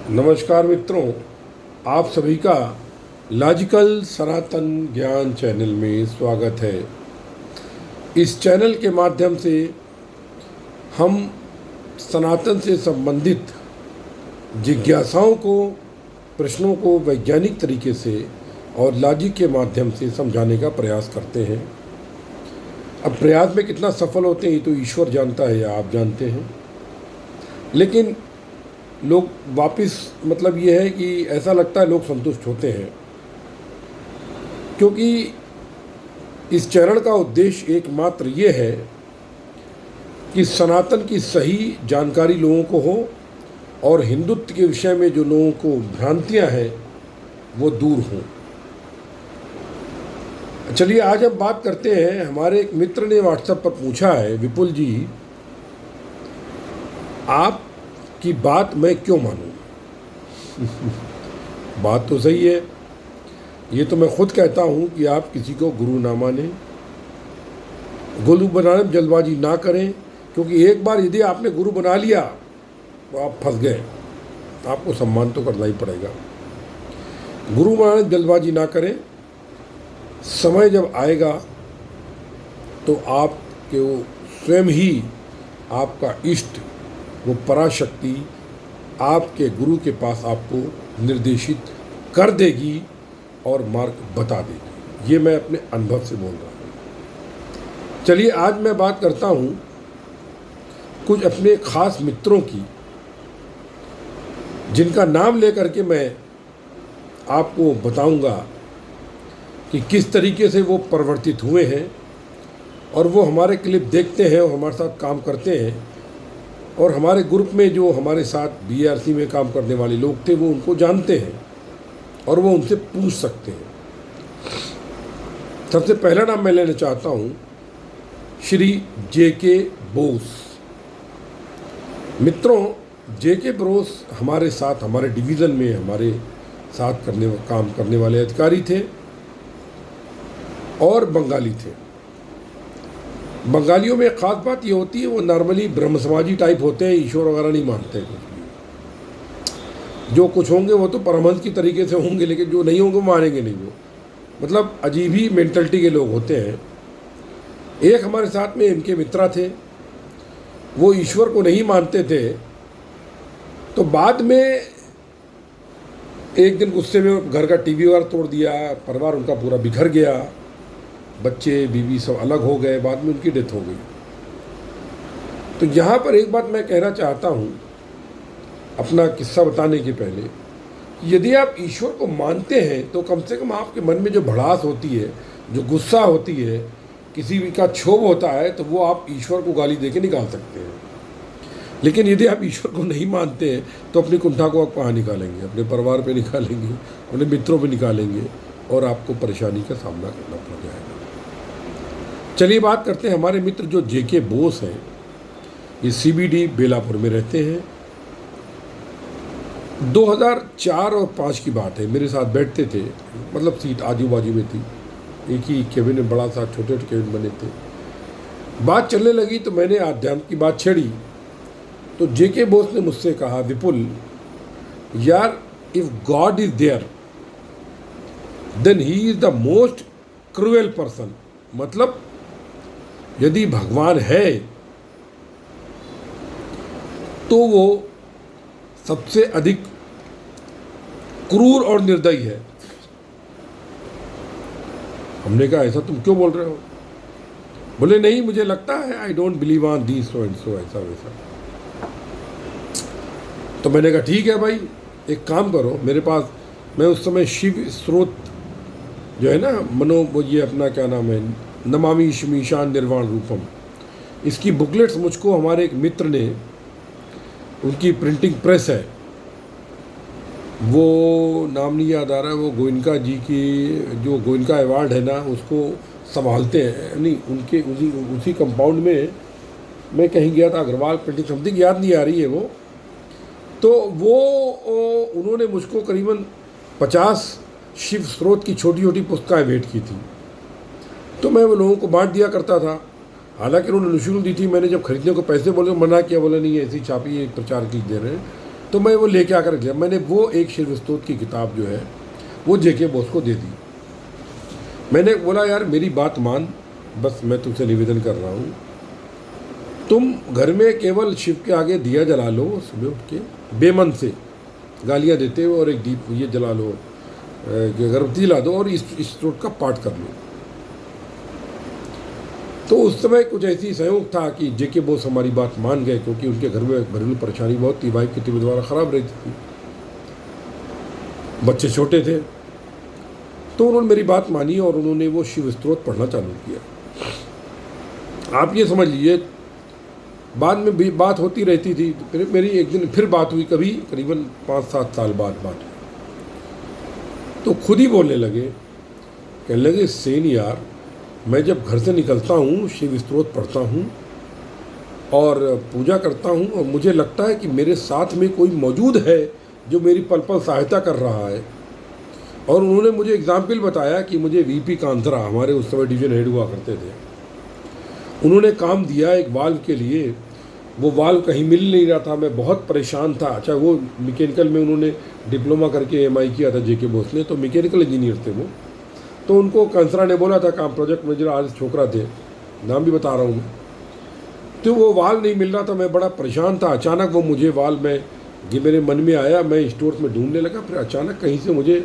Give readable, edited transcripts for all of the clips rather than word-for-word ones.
नमस्कार मित्रों, आप सभी का लॉजिकल सनातन ज्ञान चैनल में स्वागत है। इस चैनल के माध्यम से हम सनातन से संबंधित जिज्ञासाओं को, प्रश्नों को वैज्ञानिक तरीके से और लॉजिक के माध्यम से समझाने का प्रयास करते हैं। अब प्रयास में कितना सफल होते हैं ये तो ईश्वर जानता है या आप जानते हैं, लेकिन लोग वापस मतलब ये है कि ऐसा लगता है लोग संतुष्ट होते हैं, क्योंकि इस चैनल का उद्देश्य एकमात्र ये है कि सनातन की सही जानकारी लोगों को हो और हिंदुत्व के विषय में जो लोगों को भ्रांतियां हैं वो दूर हों। चलिए आज हम बात करते हैं। हमारे एक मित्र ने व्हाट्सएप पर पूछा है, विपुल जी आप की बात मैं क्यों मानूं? बात तो सही है, ये तो मैं खुद कहता हूं कि आप किसी को गुरु ना माने, गुरु बनाने में जल्दबाजी ना करें, क्योंकि एक बार यदि आपने गुरु बना लिया तो आप फंस गए। आपको सम्मान तो करना ही पड़ेगा। गुरु बनाने में जल्दबाजी ना करें। समय जब आएगा तो आपके वो स्वयं ही आपका इष्ट, वो पराशक्ति आपके गुरु के पास आपको निर्देशित कर देगी और मार्ग बता देगी। ये मैं अपने अनुभव से बोल रहा हूँ। चलिए आज मैं बात करता हूँ कुछ अपने खास मित्रों की, जिनका नाम लेकर के मैं आपको बताऊंगा कि किस तरीके से वो परिवर्तित हुए हैं, और वो हमारे क्लिप देखते हैं और हमारे साथ काम करते हैं, और हमारे ग्रुप में जो हमारे साथ बीआरसी में काम करने वाले लोग थे वो उनको जानते हैं और वो उनसे पूछ सकते हैं। सबसे पहला नाम मैं लेना चाहता हूँ श्री जेके बोस। मित्रों, जेके बोस हमारे साथ, हमारे डिवीज़न में हमारे साथ काम करने वाले अधिकारी थे और बंगाली थे। बंगालियों में एक ख़ास बात ये होती है, वो नॉर्मली ब्रह्म समाजी टाइप होते हैं, ईश्वर वगैरह नहीं मानते कुछ भी। जो कुछ होंगे वो तो परमहंस की तरीके से होंगे, लेकिन जो नहीं होंगे मानेंगे नहीं। वो मतलब अजीब ही मेंटलिटी के लोग होते हैं। एक हमारे साथ में इनके मित्रा थे, वो ईश्वर को नहीं मानते थे, तो बाद में एक दिन गुस्से में घर का टीवी वगैरह तोड़ दिया, परिवार उनका पूरा बिखर गया, बच्चे बीवी सब अलग हो गए, बाद में उनकी डेथ हो गई। तो यहाँ पर एक बात मैं कहना चाहता हूँ अपना किस्सा बताने के पहले, यदि आप ईश्वर को मानते हैं तो कम से कम आपके मन में जो भड़ास होती है, जो गुस्सा होती है, किसी भी का क्षोभ होता है, तो वो आप ईश्वर को गाली दे के निकाल सकते हैं। लेकिन यदि आप ईश्वर को नहीं मानते हैं तो अपनी कुंठा को आप कहाँ निकालेंगे? अपने परिवार पे निकालेंगे, अपने मित्रों पे निकालेंगे, और आपको परेशानी का सामना करना पड़ जाएगा। चलिए बात करते हैं हमारे मित्र जो जेके बोस हैं। ये सीबीडी बेलापुर में रहते हैं। 2004 और 5 की बात है, मेरे साथ बैठते थे, मतलब सीट आजू बाजू में थी, एक ही केबिन में, बड़ा सा छोटे छोटे केबिन बने थे। बात चलने लगी तो मैंने आध्यात्म की बात छेड़ी, तो जेके बोस ने मुझसे कहा, विपुल यार, if God is there then he is the most cruel person. मतलब यदि भगवान है तो वो सबसे अधिक क्रूर और निर्दयी है। हमने कहा ऐसा तुम क्यों बोल रहे हो? बोले नहीं, मुझे लगता है, I don't believe on this so and so, ऐसा वैसा। तो मैंने कहा ठीक है भाई, एक काम करो, मेरे पास, मैं उस समय शिव स्रोत जो है ना, वो ये अपना क्या नाम है, नमामि शमीशान निर्वाण रूपम, इसकी बुकलेट्स मुझको हमारे एक मित्र ने, उनकी प्रिंटिंग प्रेस है, वो नाम नहीं याद आ रहा है, वो गोयनका जी की जो गोयनका अवार्ड है ना, उसको संभालते हैं। नहीं, उनके उसी कंपाउंड में मैं कहीं गया था, अग्रवाल प्रिंटिंग समथिंग, याद नहीं आ रही है वो। तो वो उन्होंने मुझको करीबन 50 शिव स्रोत की छोटी छोटी पुस्तकें भेंट की थी, तो मैं वो लोगों को बांट दिया करता था। हालांकि उन्होंने निःशुल्क दी थी। मैंने जब खरीदने को पैसे बोले मना किया, बोले नहीं ऐसी छापी, एक प्रचार की दे रहे हैं। तो मैं वो लेके आकर गया। मैंने वो एक शिव स्तोत्र की किताब जो है वो जेके बोस को दे दी। मैंने बोला यार मेरी बात मान, बस मैं तुमसे निवेदन कर रहा हूँ, तुम घर में केवल शिव के आगे दिया जला लो, सुबह उठ के बेमन से गालियाँ देते हो, और एक दीप ये जला लो, अगरबत्ती जला दो और इस स्तोत्र का पाठ कर लो। तो उस समय कुछ ऐसी सहयोग था कि जेके बोस हमारी बात मान गए, क्योंकि उनके घर में घरेलू परेशानी बहुत थी, वाइफ की तबीयत द्वारा ख़राब रहती थी, बच्चे छोटे थे। तो उन्होंने मेरी बात मानी और उन्होंने वो शिव स्तोत्र पढ़ना चालू किया। आप ये समझ लीजिए, बाद में भी बात होती रहती थी। फिर मेरी एक दिन फिर बात हुई, कभी करीबन 5-7 साल बाद बात हुई, तो खुद ही बोलने लगे, कहने लगे सेन यार, मैं जब घर से निकलता हूँ शिव स्तोत्र पढ़ता हूँ और पूजा करता हूँ, और मुझे लगता है कि मेरे साथ में कोई मौजूद है जो मेरी पल पल सहायता कर रहा है। और उन्होंने मुझे एग्जाम्पल बताया कि मुझे वीपी कांतरा, हमारे उस समय डिवीजन हेड हुआ करते थे, उन्होंने काम दिया एक वाल्व के लिए। वो वाल्व कहीं मिल नहीं रहा था, मैं बहुत परेशान था। अच्छा, वो मैकेनिकल में उन्होंने डिप्लोमा करके एमआई किया था जेके बोस ने, तो मैकेनिकल इंजीनियर थे वो। तो उनको कंसरा ने बोला था, काम प्रोजेक्ट मैनेजर आज छोकरा थे, नाम भी बता रहा हूँ मैं। तो वो वाल्व नहीं मिल रहा था, मैं बड़ा परेशान था। अचानक वो मुझे वाल्व में ये मेरे मन में आया, मैं स्टोर में ढूंढने लगा, फिर अचानक कहीं से मुझे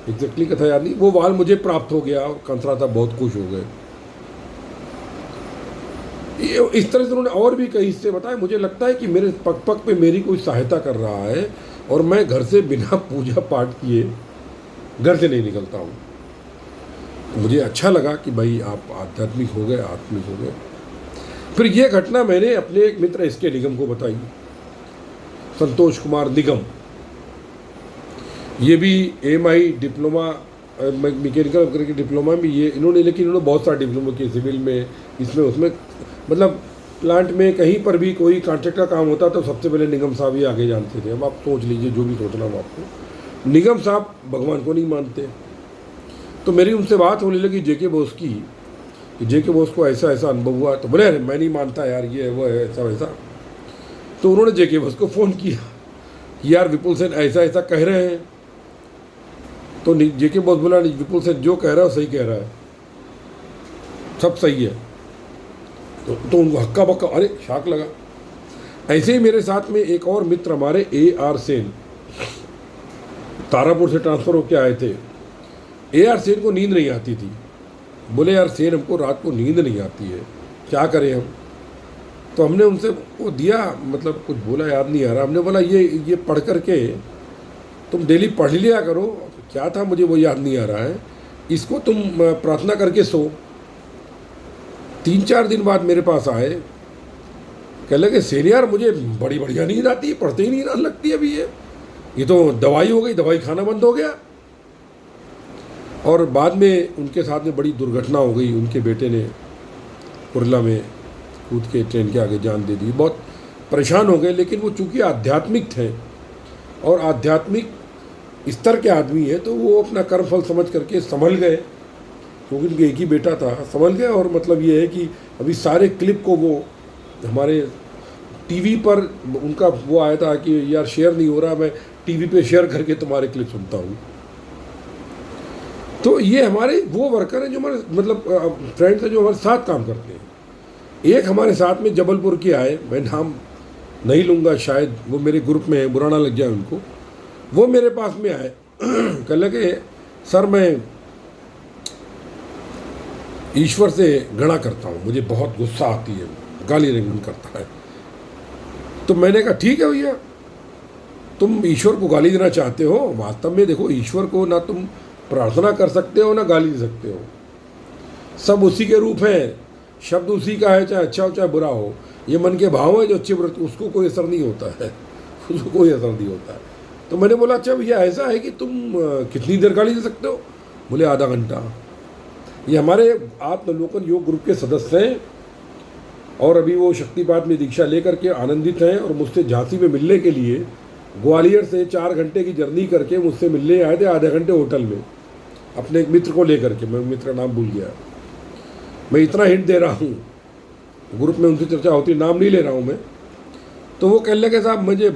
एग्जैक्टली कथा याद नहीं, वो वाल्व मुझे प्राप्त हो गया और कंसरा था बहुत खुश हो गए। इस तरह से उन्होंने और भी कई हिस्से बताए। मुझे लगता है कि मेरे पग पग पे मेरी कोई सहायता कर रहा है, और मैं घर से बिना पूजा पाठ किए घर से नहीं निकलता हूँ। मुझे अच्छा लगा कि भाई आप आध्यात्मिक हो गए, आत्मिक हो गए। फिर ये घटना मैंने अपने एक मित्र एसके निगम को बताई, संतोष कुमार निगम। ये भी एमआई डिप्लोमा मैकेनिकल करके डिप्लोमा में ये इन्होंने, लेकिन इन्होंने बहुत सारे डिप्लोमा किए, सिविल में, इसमें उसमें, मतलब प्लांट में कहीं पर भी कोई कॉन्ट्रैक्ट का काम होता तो सबसे पहले निगम साहब ही आगे जानते थे। अब आप सोच लीजिए, जो भी सोचना हो आपको, निगम साहब भगवान को नहीं मानते। तो मेरी उनसे बात होने लगी जेके बोस की, कि जेके बोस को ऐसा ऐसा अनुभव हुआ। तो बोले अरे मैं नहीं मानता यार, ये वो है ऐसा वैसा। तो उन्होंने जेके बोस को फ़ोन किया कि यार विपुल सेन ऐसा ऐसा कह रहे हैं। तो जेके बोस बोला नहीं, विपुल सेन जो कह रहा है वो सही कह रहा है, सब सही है। तो उनको हक्का बक्का, अरे शाक लगा। ऐसे ही मेरे साथ में एक और मित्र हमारे AR सेन, तारापुर से ट्रांसफ़र होकर आए थे। AR सेन को नींद नहीं आती थी। बोले यार सेन, हमको रात को नींद नहीं आती है, क्या करें हम। तो हमने उनसे वो दिया, मतलब कुछ बोला याद नहीं आ रहा। हमने बोला ये पढ़ करके तुम डेली पढ़ लिया करो। क्या था मुझे वो याद नहीं आ रहा है। इसको तुम प्रार्थना करके सो। 3-4 दिन बाद मेरे पास आए, कह लगे सेन यार मुझे बड़ी बढ़िया नींद आती है, पढ़ते ही नींद आने लगती है अभी। ये तो दवाई हो गई, दवाई खाना बंद हो गया। और बाद में उनके साथ में बड़ी दुर्घटना हो गई। उनके बेटे ने कुरला में कूद के ट्रेन के आगे जान दे दी। बहुत परेशान हो गए, लेकिन वो चूँकि आध्यात्मिक थे और आध्यात्मिक स्तर के आदमी है, तो वो अपना कर्मफल समझ करके संभल गए, क्योंकि उनके एक ही बेटा था, संभल गए। और मतलब ये है कि अभी सारे क्लिप को वो हमारे टीवी पर उनका वो आया था कि यार शेयर नहीं हो रहा, मैं टीवी पे शेयर करके तुम्हारे क्लिप सुनता हूँ। तो ये हमारे वो वर्कर हैं जो हमारे मतलब फ्रेंड्स हैं जो हमारे साथ काम करते हैं। एक हमारे साथ में जबलपुर के आए, मैं नाम नहीं लूँगा, शायद वो मेरे ग्रुप में है, बुरा ना लग जाए उनको। वो मेरे पास में आए, कह लगे सर मैं ईश्वर से घृणा करता हूँ, मुझे बहुत गुस्सा आती है, गाली रंगन करता है। तो मैंने कहा ठीक है भैया, तुम ईश्वर को गाली देना चाहते हो, वास्तव में देखो ईश्वर को ना तुम प्रार्थना कर सकते हो ना गाली दे सकते हो, सब उसी के रूप हैं, शब्द उसी का है, चाहे अच्छा हो चाहे बुरा हो। ये मन के भाव है जो अच्छे बुरे, उसको कोई असर नहीं होता है, उसको कोई असर नहीं होता है। तो मैंने बोला अच्छा भैया ऐसा है कि तुम कितनी देर गाली दे सकते हो। बोले आधा घंटा। ये हमारे आत्मलोकन योग ग्रुप के सदस्य हैं और अभी वो शक्तिपात में दीक्षा लेकर के आनंदित हैं और मुझसे झांसी में मिलने के लिए ग्वालियर से 4 घंटे की जर्नी करके मुझसे मिलने आए थे, आधे घंटे होटल में अपने एक मित्र को लेकर के। मैं मित्र का नाम भूल गया। मैं इतना हिंट दे रहा हूँ, ग्रुप में उनसे चर्चा होती, नाम नहीं ले रहा हूँ मैं। तो वो कहने लगे साहब मुझे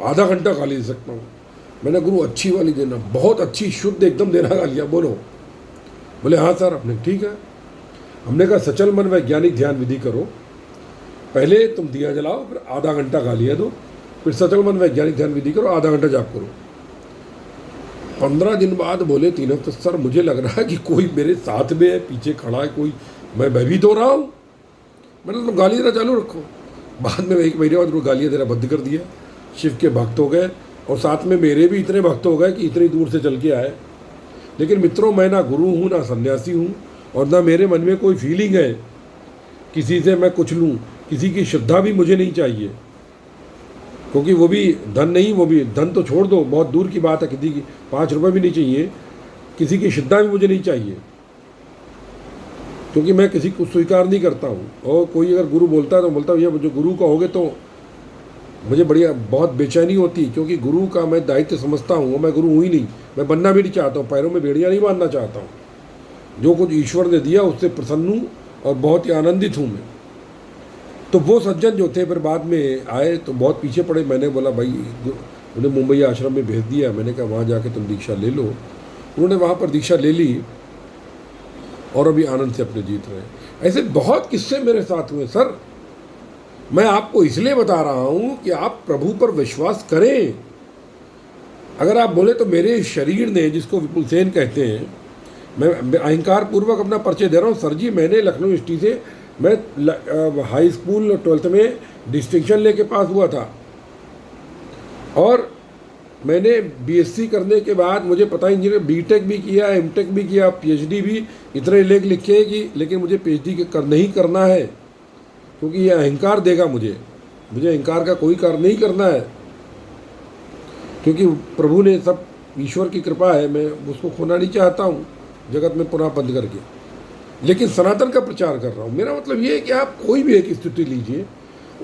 आधा घंटा गाली दे सकता हूँ। मैंने गुरु अच्छी वाली देना, बहुत अच्छी शुद्ध एकदम देना गालियाँ, बोलो। बोले हाँ सर। हमने ठीक है। हमने कहा सचल मन वैज्ञानिक ध्यान विधि करो, पहले तुम दिया जलाओ, फिर आधा घंटा गालियाँ दो, फिर सचल मन वैज्ञानिक ध्यान विधि करो, आधा घंटा जाप करो। 15 दिन बाद बोले 3 हफ्ते, सर मुझे लग रहा है कि कोई मेरे साथ में है, पीछे खड़ा है कोई, मैं भयभीत हो रहा हूँ। मैंने तो गाली देना चालू रखो। बाद में 1 महीने बाद वो गालियाँ देना बंद कर दिया। शिव के भक्त हो गए और साथ में मेरे भी इतने भक्त हो गए कि इतनी दूर से चल के आए। लेकिन मित्रों, मैं ना गुरु हूँ ना सन्यासी हूँ, और ना मेरे मन में कोई फीलिंग है किसी से मैं कुछ लूँ। किसी की श्रद्धा भी मुझे नहीं चाहिए, क्योंकि वो भी धन नहीं, वो भी धन तो छोड़ दो, बहुत दूर की बात है, किसी की 5 रुपये भी नहीं चाहिए, किसी की श्रद्धा भी मुझे नहीं चाहिए, क्योंकि मैं किसी को स्वीकार नहीं करता हूँ। और कोई अगर गुरु बोलता है तो बोलता हूँ ये जो गुरु कहोगे, तो मुझे बढ़िया बहुत बेचैनी होती, क्योंकि गुरु का मैं दायित्व समझता हूँ। मैं गुरु हूँ ही नहीं, मैं बनना भी नहीं चाहता हूँ, पैरों में बेड़ियाँ नहीं बांधना चाहता हूँ। जो कुछ ईश्वर ने दिया उससे प्रसन्न हूँ और बहुत ही आनंदित हूँ मैं। तो वो सज्जन जो थे फिर बाद में आए तो बहुत पीछे पड़े। मैंने बोला भाई, उन्हें मुंबई आश्रम में भेज दिया। मैंने कहा वहाँ जाके तुम दीक्षा ले लो। उन्होंने वहाँ पर दीक्षा ले ली और अभी आनंद से अपने जीत रहे। ऐसे बहुत किस्से मेरे साथ हुए सर। मैं आपको इसलिए बता रहा हूँ कि आप प्रभु पर विश्वास करें। अगर आप बोले तो मेरे शरीर ने, जिसको विपुल सेन कहते हैं, मैं अहंकार पूर्वक अपना परिचय दे रहा हूँ। सर जी, मैंने लखनऊ यूनिवर्सिटी से, मैं हाई स्कूल 12th में डिस्टिंक्शन लेके पास हुआ था, और मैंने बीएससी करने के बाद मुझे पता इंजीनियर बीटेक भी किया, एमटेक भी किया, पीएचडी भी, इतने लेख लिखे कि, लेकिन मुझे पीएचडी नहीं करना है, क्योंकि ये अहंकार देगा मुझे अहंकार का कोई कार्य नहीं करना है, क्योंकि प्रभु ने सब, ईश्वर की कृपा है, मैं उसको खोना नहीं चाहता हूँ जगत में पुनः बंद करके, लेकिन सनातन का प्रचार कर रहा हूँ। मेरा मतलब ये है कि आप कोई भी एक स्थिति लीजिए,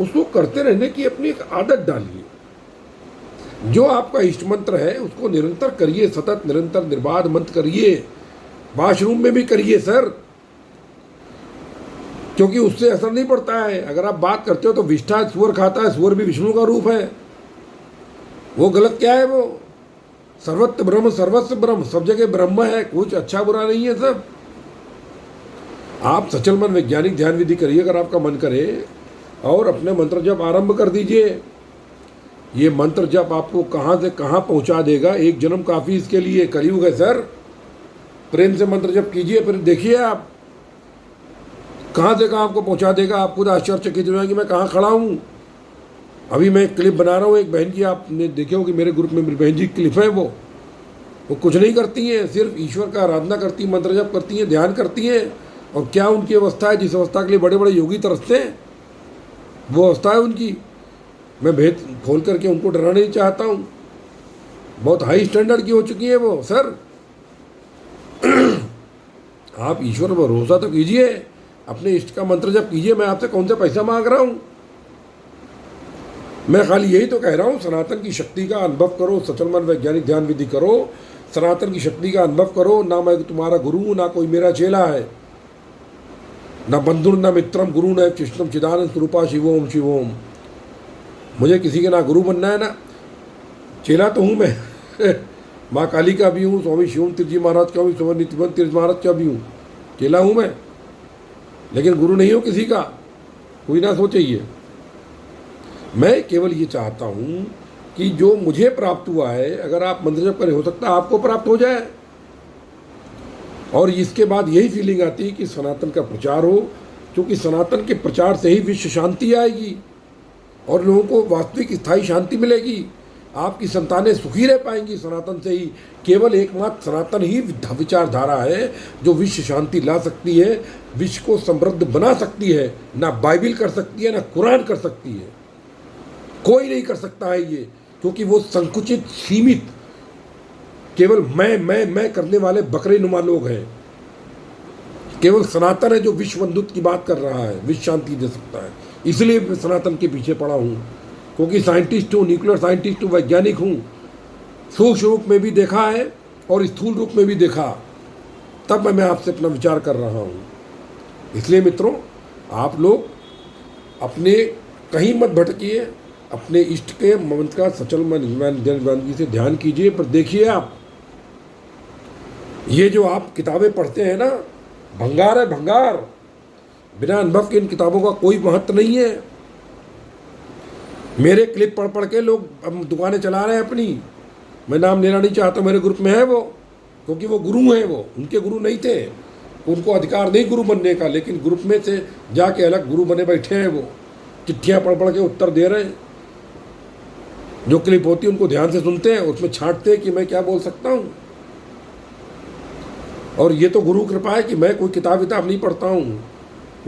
उसको करते रहने की अपनी एक आदत डालिए। जो आपका इष्ट मंत्र है उसको निरंतर करिए, सतत निरंतर निर्बाध मंत्र करिए, वॉशरूम में भी करिए सर, क्योंकि उससे असर नहीं पड़ता है। अगर आप बात करते हो तो विष्ठा सुअर खाता है, सुअर भी विष्णु का रूप है, वो गलत क्या है? वो सर्वत्र ब्रह्म, सर्वस्व ब्रह्म, सब जगह ब्रह्म है, कुछ अच्छा बुरा नहीं है सब। आप सचल मन वैज्ञानिक ध्यान विधि करिए अगर आपका मन करे, और अपने मंत्र जप आरंभ कर दीजिए। ये मंत्र जप आपको कहाँ से कहाँ पहुँचा देगा। एक जन्म काफ़ी इसके लिए, कलयुग है सर। प्रेम से मंत्र जप कीजिए, फिर देखिए आप कहाँ से कहाँ आपको पहुँचा देगा। आप खुद आश्चर्यचकित हो जाएंगे मैं कहाँ खड़ा हूँ। अभी मैं एक क्लिप बना रहा हूँ एक बहन की, आपने देखे हो कि मेरे ग्रुप में मेरी बहन जी क्लिप है, वो कुछ नहीं करती हैं, सिर्फ ईश्वर का आराधना करती हैं, मंत्र जप करती हैं, ध्यान करती हैं। और क्या उनकी अवस्था है, जिस अवस्था के लिए बड़े बड़े योगी तरसते हैं, वो अवस्था है उनकी। मैं भेद खोल करके उनको डराना नहीं चाहता हूँ, बहुत हाई स्टैंडर्ड की हो चुकी है वो सर। आप ईश्वर पर भरोसा तो कीजिए, अपने इष्ट का मंत्र जप कीजिए। मैं आपसे कौन सा पैसा मांग रहा हूँ? मैं खाली यही तो कह रहा हूँ, सनातन की शक्ति का अनुभव करो, सचल मन वैज्ञानिक ध्यान विधि करो, सनातन की शक्ति का अनुभव करो। ना मैं तुम्हारा गुरु हूँ, ना कोई मेरा चेला है, न बंधुर न मित्रम गुरु न कृष्णम चिदानंद स्वरूपा शिवोम शिवोम। मुझे किसी के ना गुरु बनना है ना चेला तो हूँ मैं। माँ काली का भी हूँ, स्वामी शिवम तीर्थ जी महाराज का भी, स्वामी नित्यानंद तीर्थ महाराज का भी हूँ, चेला हूँ मैं, लेकिन गुरु नहीं हूँ किसी का, कोई ना सोचे ये। मैं केवल ये चाहता हूँ कि जो मुझे प्राप्त हुआ है, अगर आप मंत्र जप करें, हो सकता है आपको प्राप्त हो जाए। और इसके बाद यही फीलिंग आती है कि सनातन का प्रचार हो, क्योंकि सनातन के प्रचार से ही विश्व शांति आएगी और लोगों को वास्तविक स्थायी शांति मिलेगी। आपकी संतानें सुखी रह पाएंगी सनातन से ही। केवल एकमात्र सनातन ही विचारधारा है जो विश्व शांति ला सकती है, विश्व को समृद्ध बना सकती है। ना बाइबिल कर सकती है, ना कुरान कर सकती है, कोई नहीं कर सकता है ये, क्योंकि वो संकुचित, सीमित, केवल मैं करने वाले बकरे नुमा लोग हैं। केवल सनातन है जो विश्व बंधुत्व की बात कर रहा है, विश्व शांति दे सकता है। इसलिए मैं सनातन के पीछे पड़ा हूँ, क्योंकि साइंटिस्ट हूँ, न्यूक्लियर साइंटिस्ट हूँ, वैज्ञानिक हूँ। सूक्ष्म रूप में भी देखा है और स्थूल रूप में भी देखा, तब मैं आपसे अपना विचार कर रहा हूँ। इसलिए मित्रों, आप लोग अपने कहीं मत भटकिए, अपने इष्ट के मंत्र का सचल मन से ध्यान कीजिए। पर देखिए आप, ये जो आप किताबें पढ़ते हैं ना, भंगार है भंगार। बिना अनुभव के इन किताबों का कोई महत्व नहीं है। मेरे क्लिप पढ़ पढ़ के लोग अब दुकानें चला रहे हैं अपनी। मैं नाम लेना नहीं चाहता, मेरे ग्रुप में है वो, क्योंकि वो गुरु हैं, वो उनके गुरु नहीं थे, उनको अधिकार नहीं गुरु बनने का, लेकिन ग्रुप में से जाके अलग गुरु बने बैठे हैं। वो चिट्ठियाँ पढ़ पढ़ के उत्तर दे रहे हैं। जो क्लिप होती है उनको ध्यान से सुनते हैं, उसमें छांटते हैं कि मैं क्या बोल सकता हूँ। और ये तो गुरु कृपा है कि मैं कोई किताब विताब नहीं पढ़ता हूँ।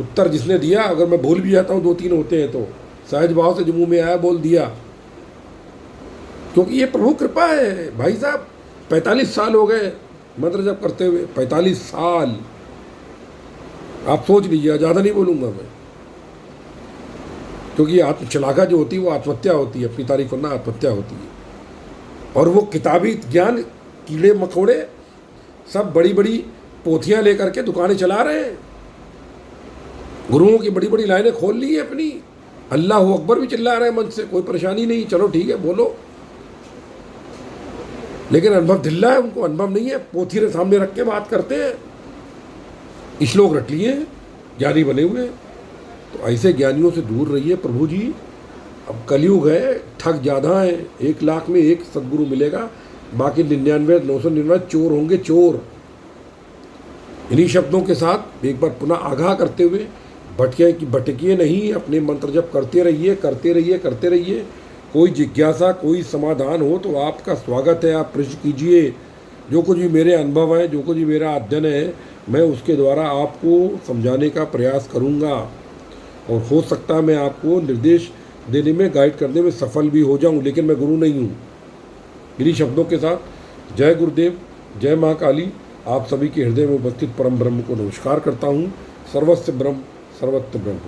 उत्तर जिसने दिया, अगर मैं भूल भी जाता हूँ, 2-3 होते हैं, तो सहज भाव से जो मुँह में आया बोल दिया, क्योंकि ये प्रभु कृपा है। भाई साहब 45 साल हो गए मंत्र जप करते हुए, 45 साल। आप सोच लीजिए, ज़्यादा नहीं बोलूँगा मैं, क्योंकि आत्मशलाघा जो होती है वो आत्महत्या होती है, अपनी तारीफ करना आत्महत्या होती है। और वो किताबी ज्ञान कीड़े मकोड़े सब बड़ी बड़ी पोथियाँ लेकर के दुकानें चला रहे हैं। गुरुओं की बड़ी बड़ी लाइनें खोल ली है अपनी, अल्लाह अकबर भी चिल्ला रहे हैं मंच से, कोई परेशानी नहीं, चलो ठीक है बोलो। लेकिन अनुभव ढिल्ला है, उनको अनुभव नहीं है, पोथी के सामने रख के बात करते हैं। श्लोक रट लिए हैं, ज्ञानी बने हुए। तो ऐसे ज्ञानियों से दूर रहिए प्रभु जी। अब कलयुग है, ठग ज़्यादा है, 1 लाख में 1 सदगुरु मिलेगा, बाकी 99,999 चोर होंगे, चोर। इन्हीं शब्दों के साथ एक बार पुनः आगाह करते हुए भटकिए नहीं, अपने मंत्र जप करते रहिए, करते रहिए, करते रहिए। कोई जिज्ञासा, कोई समाधान हो तो आपका स्वागत है, आप प्रश्न कीजिए। जो कुछ भी मेरे अनुभव है, जो कुछ भी मेरा अध्ययन है, मैं उसके द्वारा आपको समझाने का प्रयास करूँगा। और हो सकता है मैं आपको निर्देश देने में, गाइड करने में सफल भी हो जाऊँ, लेकिन मैं गुरु नहीं हूँ। इन्हीं शब्दों के साथ जय गुरुदेव, जय माँ काली। आप सभी के हृदय में उपस्थित परम ब्रह्म को नमस्कार करता हूँ। सर्वस्य ब्रह्म, सर्वत्र ब्रह्म।